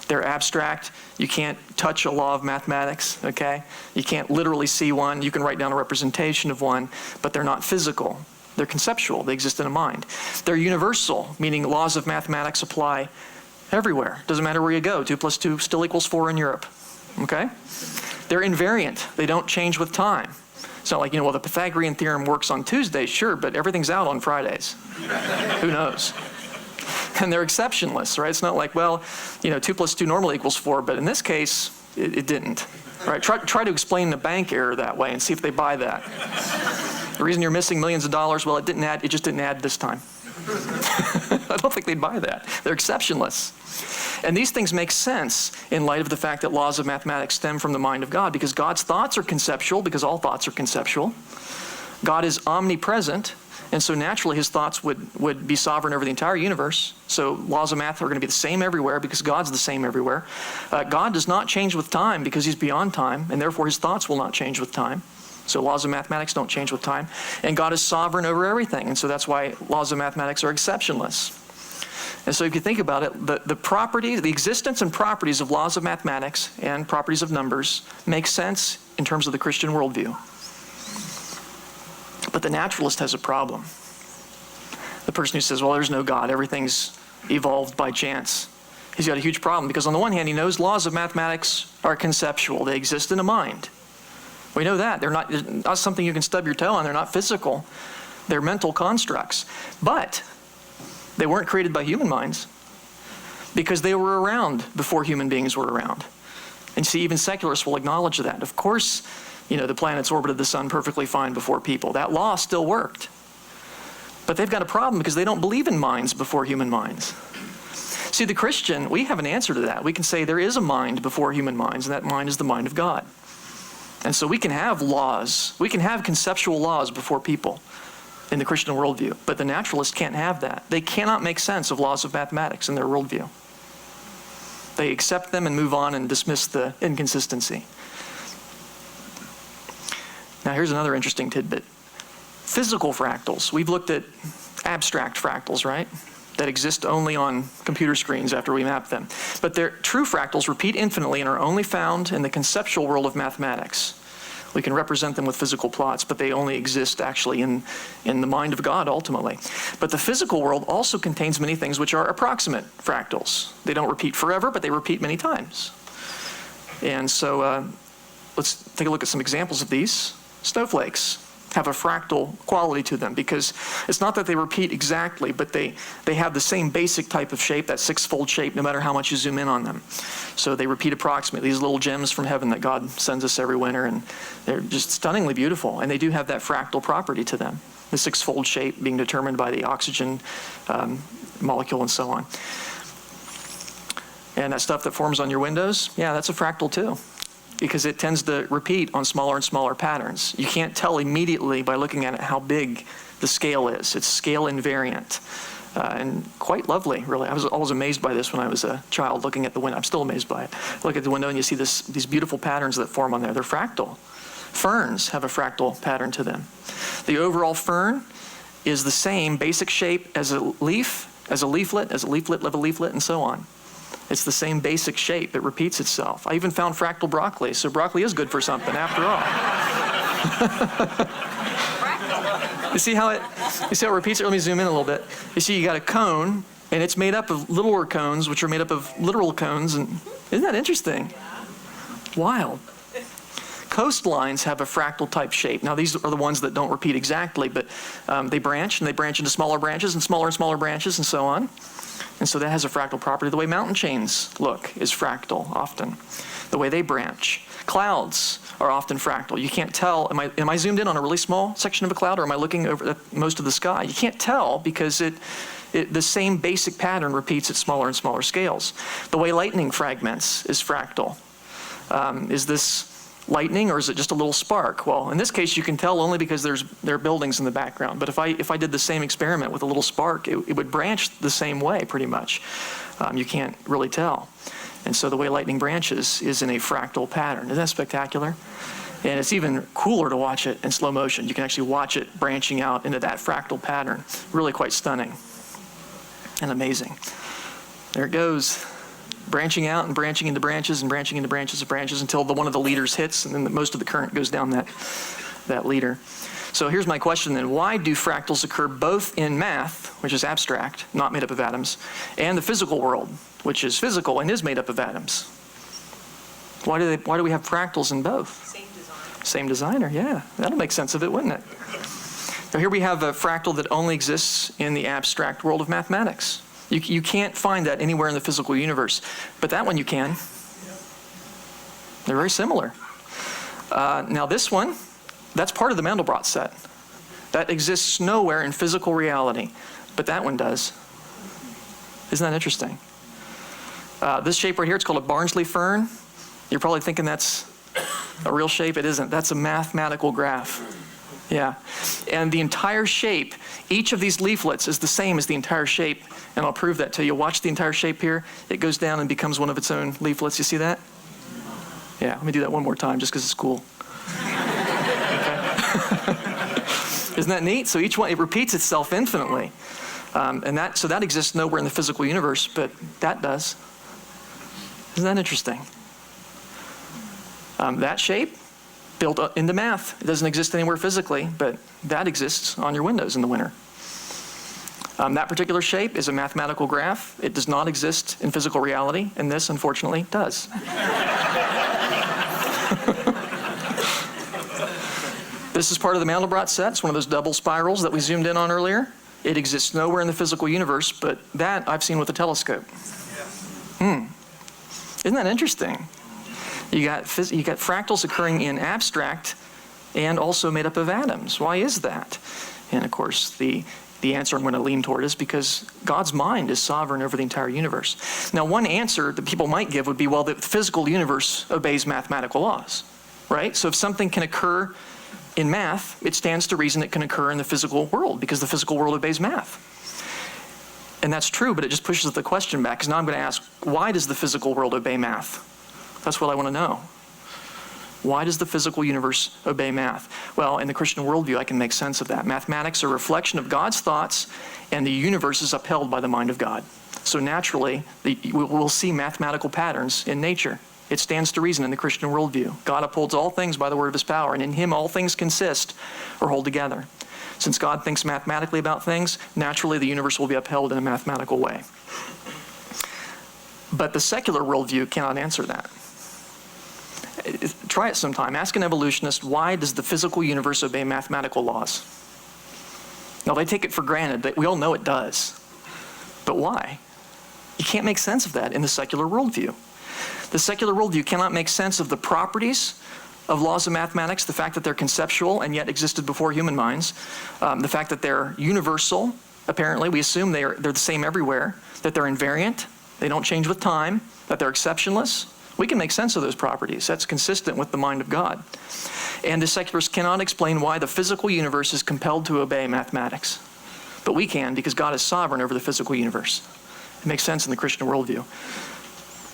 C: They're abstract. You can't touch a law of mathematics, okay? You can't literally see one. You can write down a representation of one, but they're not physical. They're conceptual. They exist in a mind. They're universal, meaning laws of mathematics apply everywhere. Doesn't matter where you go. 2 + 2 still equals 4 in Europe, okay? They're invariant. They don't change with time. It's not like, well, the Pythagorean theorem works on Tuesdays, sure, but everything's out on Fridays. Who knows? And they're exceptionless, right? It's not like, 2 + 2 normally equals 4, but in this case, it didn't. Right? Try to explain the bank error that way and see if they buy that. The reason you're missing millions of dollars, well, it just didn't add this time. I don't think they'd buy that. They're exceptionless. And these things make sense in light of the fact that laws of mathematics stem from the mind of God, because God's thoughts are conceptual, because all thoughts are conceptual. God is omnipresent, and so naturally his thoughts would be sovereign over the entire universe. So laws of math are going to be the same everywhere because God's the same everywhere. God does not change with time because he's beyond time, and therefore his thoughts will not change with time. So laws of mathematics don't change with time. And God is sovereign over everything, and so that's why laws of mathematics are exceptionless. And so if you think about it, the properties, the existence and properties of laws of mathematics and properties of numbers make sense in terms of the Christian worldview. But the naturalist has a problem. The person who says, well, there's no God, everything's evolved by chance. He's got a huge problem because on the one hand, he knows laws of mathematics are conceptual. They exist in a mind. We know that. They're not something you can stub your toe on. They're not physical. They're mental constructs. But they weren't created by human minds because they were around before human beings were around. And see, even secularists will acknowledge that. Of course, the planets orbited the sun perfectly fine before people. That law still worked. But they've got a problem because they don't believe in minds before human minds. See, the Christian, we have an answer to that. We can say there is a mind before human minds, and that mind is the mind of God. And so we can have laws. We can have conceptual laws before people in the Christian worldview. But the naturalist can't have that. They cannot make sense of laws of mathematics in their worldview. They accept them and move on and dismiss the inconsistency. Now here's another interesting tidbit. Physical fractals. We've looked at abstract fractals, right? That exist only on computer screens after we map them. But their true fractals repeat infinitely and are only found in the conceptual world of mathematics. We can represent them with physical plots, but they only exist actually in the mind of God ultimately. But the physical world also contains many things which are approximate fractals. They don't repeat forever, but they repeat many times. And so let's take a look at some examples of these. Snowflakes. have a fractal quality to them, because it's not that they repeat exactly, but they have the same basic type of shape, that six-fold shape, no matter how much you zoom in on them. So they repeat approximately, these little gems from heaven that God sends us every winter, and they're just stunningly beautiful, and they do have that fractal property to them, the six-fold shape being determined by the oxygen molecule and so on. And that stuff that forms on your windows, yeah, that's a fractal too, because it tends to repeat on smaller and smaller patterns. You can't tell immediately by looking at it how big the scale is. It's scale invariant, and quite lovely, really. I was always amazed by this when I was a child looking at the window. I'm still amazed by it. Look at the window and you see these beautiful patterns that form on there. They're fractal. Ferns have a fractal pattern to them. The overall fern is the same basic shape as a leaf, as a leaflet of a leaflet, and so on. It's the same basic shape. It repeats itself. I even found fractal broccoli, so broccoli is good for something after all. You see how it repeats it? Let me zoom in a little bit. You see, you got a cone, and it's made up of littler cones, which are made up of literal cones. And isn't that interesting? Wild. Coastlines have a fractal type shape. Now, these are the ones that don't repeat exactly, but they branch, and they branch into smaller branches and smaller branches, and so on. And so that has a fractal property. The way mountain chains look is fractal often. The way they branch. Clouds are often fractal. You can't tell, am I zoomed in on a really small section of a cloud, or am I looking over most of the sky? You can't tell because the same basic pattern repeats at smaller and smaller scales. The way lightning fragments is fractal. Is this lightning, or is it just a little spark? Well, in this case, you can tell only because there are buildings in the background. But if I did the same experiment with a little spark, it would branch the same way, pretty much. You can't really tell. And so the way lightning branches is in a fractal pattern. Isn't that spectacular? And it's even cooler to watch it in slow motion. You can actually watch it branching out into that fractal pattern. Really quite stunning and amazing. There it goes. Branching out and branching into branches and branching into branches of branches until one of the leaders hits, and then most of the current goes down that leader. So here's my question then. Why do fractals occur both in math, which is abstract, not made up of atoms, and the physical world, which is physical and is made up of atoms? Why do we have fractals in both? Same designer, yeah. That'll make sense of it, wouldn't it? So here we have a fractal that only exists in the abstract world of mathematics. You can't find that anywhere in the physical universe. But that one you can. They're very similar. Now this one, that's part of the Mandelbrot set. That exists nowhere in physical reality. But that one does. Isn't that interesting? This shape right here, it's called a Barnsley fern. You're probably thinking that's a real shape. It isn't. That's a mathematical graph. Yeah. And the entire shape, each of these leaflets is the same as the entire shape. And I'll prove that to you. Watch the entire shape here. It goes down and becomes one of its own leaflets. You see that? Yeah, let me do that one more time just because it's cool. Okay. Isn't that neat? So each one, it repeats itself infinitely. So that exists nowhere in the physical universe, but that does. Isn't that interesting? That shape, built into math. It doesn't exist anywhere physically, but that exists on your windows in the winter. That particular shape is a mathematical graph. It does not exist in physical reality, and this, unfortunately, does. This is part of the Mandelbrot set. It's one of those double spirals that we zoomed in on earlier. It exists nowhere in the physical universe, but that I've seen with a telescope. Isn't that interesting? You got fractals occurring in abstract and also made up of atoms. Why is that? And of course, the answer I'm going to lean toward is because God's mind is sovereign over the entire universe. Now, one answer that people might give would be, well, the physical universe obeys mathematical laws, right? So if something can occur in math, it stands to reason it can occur in the physical world because the physical world obeys math. And that's true, but it just pushes the question back, because now I'm going to ask, why does the physical world obey math? That's what I want to know. Why does the physical universe obey math? Well, in the Christian worldview, I can make sense of that. Mathematics are a reflection of God's thoughts, and the universe is upheld by the mind of God. So naturally, we'll see mathematical patterns in nature. It stands to reason in the Christian worldview. God upholds all things by the word of his power, and in him all things consist or hold together. Since God thinks mathematically about things, naturally the universe will be upheld in a mathematical way. But the secular worldview cannot answer that. Try it sometime. Ask an evolutionist, why does the physical universe obey mathematical laws? Now, they take it for granted. We all know it does. But why? You can't make sense of that in the secular worldview. The secular worldview cannot make sense of the properties of laws of mathematics, the fact that they're conceptual and yet existed before human minds, the fact that they're universal, apparently. We assume they're the same everywhere, that they're invariant, they don't change with time, that they're exceptionless. We can make sense of those properties. That's consistent with the mind of God. And the secularists cannot explain why the physical universe is compelled to obey mathematics. But we can, because God is sovereign over the physical universe. It makes sense in the Christian worldview.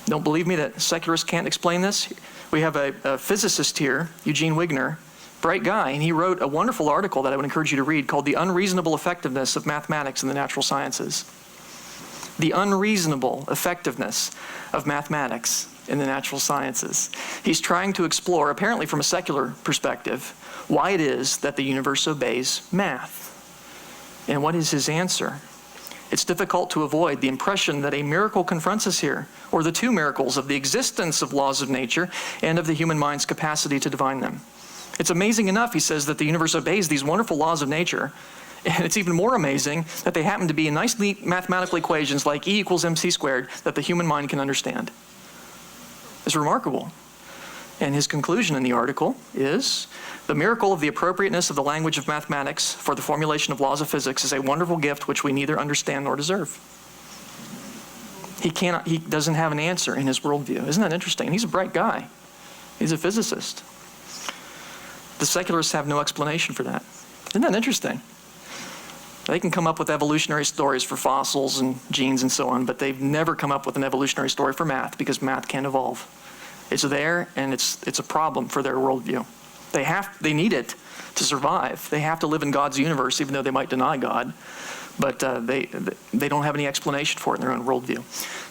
C: Don't believe me that secularists can't explain this? We have a physicist here, Eugene Wigner, bright guy, and he wrote a wonderful article that I would encourage you to read called The Unreasonable Effectiveness of Mathematics in the Natural Sciences. The unreasonable effectiveness of mathematics in the natural sciences. He's trying to explore, apparently from a secular perspective, why it is that the universe obeys math. And what is his answer? It's difficult to avoid the impression that a miracle confronts us here, or the two miracles of the existence of laws of nature and of the human mind's capacity to divine them. It's amazing enough, he says, that the universe obeys these wonderful laws of nature, and it's even more amazing that they happen to be in nice, neat mathematical equations like E equals mc squared that the human mind can understand. It's remarkable. And his conclusion in the article is, the miracle of the appropriateness of the language of mathematics for the formulation of laws of physics is a wonderful gift which we neither understand nor deserve. He doesn't have an answer in his worldview. Isn't that interesting? And he's a bright guy. He's a physicist. The secularists have no explanation for that. Isn't that interesting? They can come up with evolutionary stories for fossils and genes and so on, but they've never come up with an evolutionary story for math because math can't evolve. It's there, and it's a problem for their worldview. They need it to survive. They have to live in God's universe, even though they might deny God. But they don't have any explanation for it in their own worldview.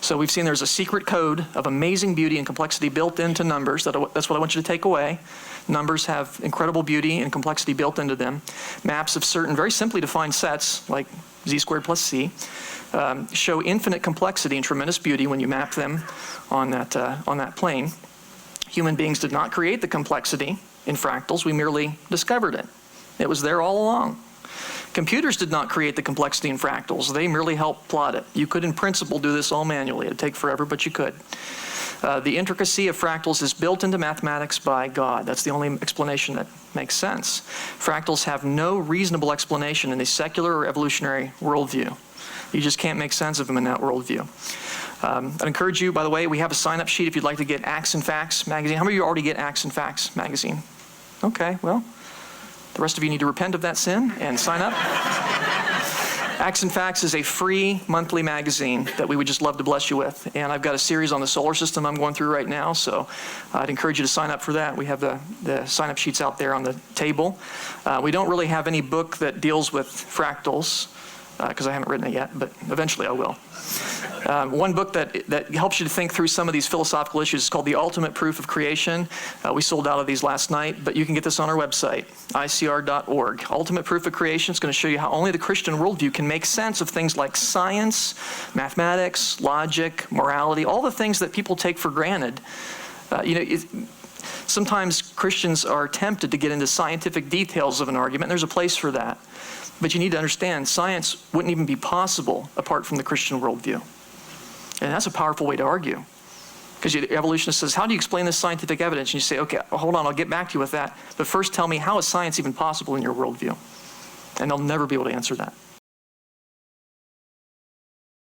C: So we've seen there's a secret code of amazing beauty and complexity built into numbers. That's what I want you to take away. Numbers have incredible beauty and complexity built into them. Maps of certain very simply defined sets, like z squared plus c, show infinite complexity and tremendous beauty when you map them on that plane. Human beings did not create the complexity in fractals. We merely discovered it. It was there all along. Computers did not create the complexity in fractals. They merely helped plot it. You could, in principle, do this all manually. It would take forever, but you could. The intricacy of fractals is built into mathematics by God. That's the only explanation that makes sense. Fractals have no reasonable explanation in a secular or evolutionary worldview. You just can't make sense of them in that worldview. I'd encourage you, by the way, we have a sign-up sheet if you'd like to get Acts and Facts magazine. How many of you already get Acts and Facts magazine? Okay, well, the rest of you need to repent of that sin and sign up. Acts and Facts is a free monthly magazine that we would just love to bless you with. And I've got a series on the solar system I'm going through right now, so I'd encourage you to sign up for that. We have the sign-up sheets out there on the table. We don't really have any book that deals with fractals, because I haven't written it yet, but eventually I will. One book that helps you to think through some of these philosophical issues is called The Ultimate Proof of Creation. We sold out of these last night, but you can get this on our website, icr.org. Ultimate Proof of Creation is going to show you how only the Christian worldview can make sense of things like science, mathematics, logic, morality, all the things that people take for granted. Sometimes Christians are tempted to get into scientific details of an argument, and there's a place for that. But you need to understand, science wouldn't even be possible apart from the Christian worldview. And that's a powerful way to argue. Because the evolutionist says, how do you explain this scientific evidence? And you say, okay, hold on, I'll get back to you with that. But first tell me, how is science even possible in your worldview? And they'll never be able to answer that.